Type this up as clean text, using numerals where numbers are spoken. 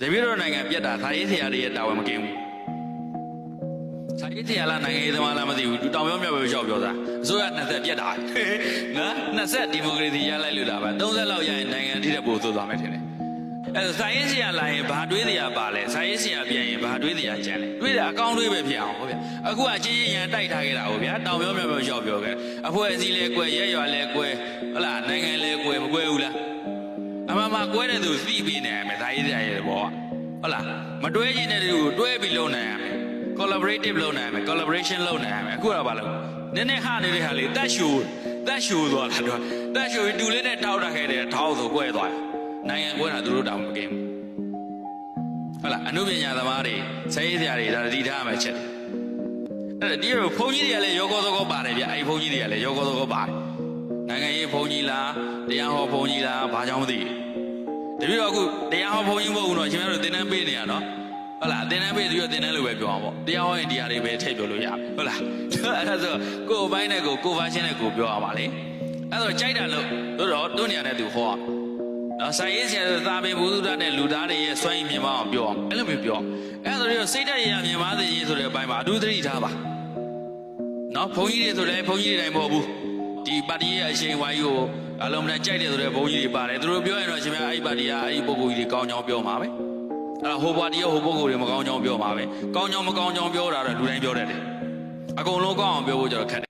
တပည့်တော်နိုင်ငံပြတ်တာသာရေးဆရာတွေရဲ့တာဝန်မကင်းဘူးသာရေးဆရာလားနိုင်ငံရေးသမားလားမသိဘူးသူတောင်ပြောမြောက်ပြောလျှောက်ပြောတာအစိုးရ20ပြတ်တာနော်20ဒီမိုကရေစီရလိုက်လို့တာပါ30လောက်ရရင်နိုင်ငံထိတဲ့ပို့သို့သွားမယ်ထင်တယ်အဲ့ဒါသာရေးဆရာလာရင်ဘာတွေးတရားပါလဲသာရေးဆရာပြန်ရင်ဘာတွေးတရားကျန်လဲတွေးတာအကောင်းတွေးပဲဖြစ်အောင်ဟုတ်ဗျအခုကချင်းချင်းရန်တိုက်ထားခဲ့တာဟုတ်ဗျာတောင်ပြောမြောက်ပြောလျှောက်ပြောခဲ့အဖွဲ့အစည်းလဲကွယ်ရဲရွာလဲကွယ်ဟုတ်လားနိုင်ငံလဲကွယ်မကွယ်ဘူးလားအမှန်မှကွဲတဲ့သူသိပြီးနေရမယ်ဒါရေးဆရာရဲ့ဘောဟုတ်လားမတွဲချင်တဲ့သူကိုတွဲပြီးလုပ်နိုင်ရမယ် collaborative လုပ်နိုင်ရမယ် collaboration လုပ်နိုင်ရမယ်အခုတော့ဘာလုပ်နည်းနည်းဟနေတဲ့ဟာလေးတက်ရှူသွားတာတော့တက်ရှူတူလေးနဲ့ထောက်တာခဲ့တယ်ထောက်ဆိုကွဲသွားနိုင်ငံကွဲတာသူတို့တောင်မကင်းဘူးဟုတ်လားအနုပညာသမားတွေစာရေးဆရာတွေဒါတည်ထားမှချက်တယ်အဲ့ဒါဒီလိုဘုန်းကြီးတွေကလည်းရောကောသောကောပါတယ်ဗျအဲ့ဘုန်းကြီးတွေကလည်းရောကောသောကောပါတယ်နိုင်ငံရေးဘုန်းကြီးလားတရားဟောဘုန်းကြီးလားဘာကြောင့်မသိဘူးတပည့်တော်အခုတရားဟောဘုန်းကြီးမဟုတ်ဘူးတော့ရှင်များတို့သင်တန်းပေးနေရနော်ဟုတ်လားသင်တန်းပေးပြီးတော့သင်တန်းလိုပဲပြောအောင်ပေါ့တရားဟောရင်တရားတွေပဲထည့်ပြောလို့ရမယ်ဟုတ်လားအဲ့ဒါဆိုကိုယ်အပိုင်းနဲ့ကိုဗာရှင်းနဲ့ကိုပြောရပါလေအဲ့တော့ကြိုက်တာလို့တို့တော့တို့နေရာနဲ့သူဟောနော်စာရေးဆရာတို့သာပေဘုသူဒ္ဓနဲ့လူသားတွေရဲ့စွမ်းရည်မြင်မအောင်ပြောအောင်အဲ့လိုမျိုးပြောအဲ့ဒါတို့စိတ်ဓာတ်ရည်မြင်ပါစေရေးဆိုတဲ့အပိုင်းမှာအထူးသတိထားပါနော်ဘုန်းကြီးတွေဆိုလည်းဘုန်းကြီးတွေတိုင်းမဟုတ်ဘူးဒီပါတီရဲ့အရှိန်ဝါကြီးကိုအလုံးမနဲ့ကြိုက်တယ်ဆိုတဲ့ဘုန်းကြီးတွေပါတယ်သူတို့ပြောရင်တော့ရှင်များအဲ့ဒီပါတီကအဲ့ဒီပုဂ္ဂိုလ်ကြီးတွေကောင်းကြောင်းပြောမှာပဲအဲ့ဒါဟိုပါတီရောဟိုပုဂ္ဂိုလ်တွေမကောင်းကြောင်းပြောမှာပဲကောင်းကြောင်းမကောင်းကြောင်းပြောတာတော့လူတိုင်းပြောတတ်တယ်အကုန်လုံးကောင်းအောင်ပြောဖို့ကြတော့ခက်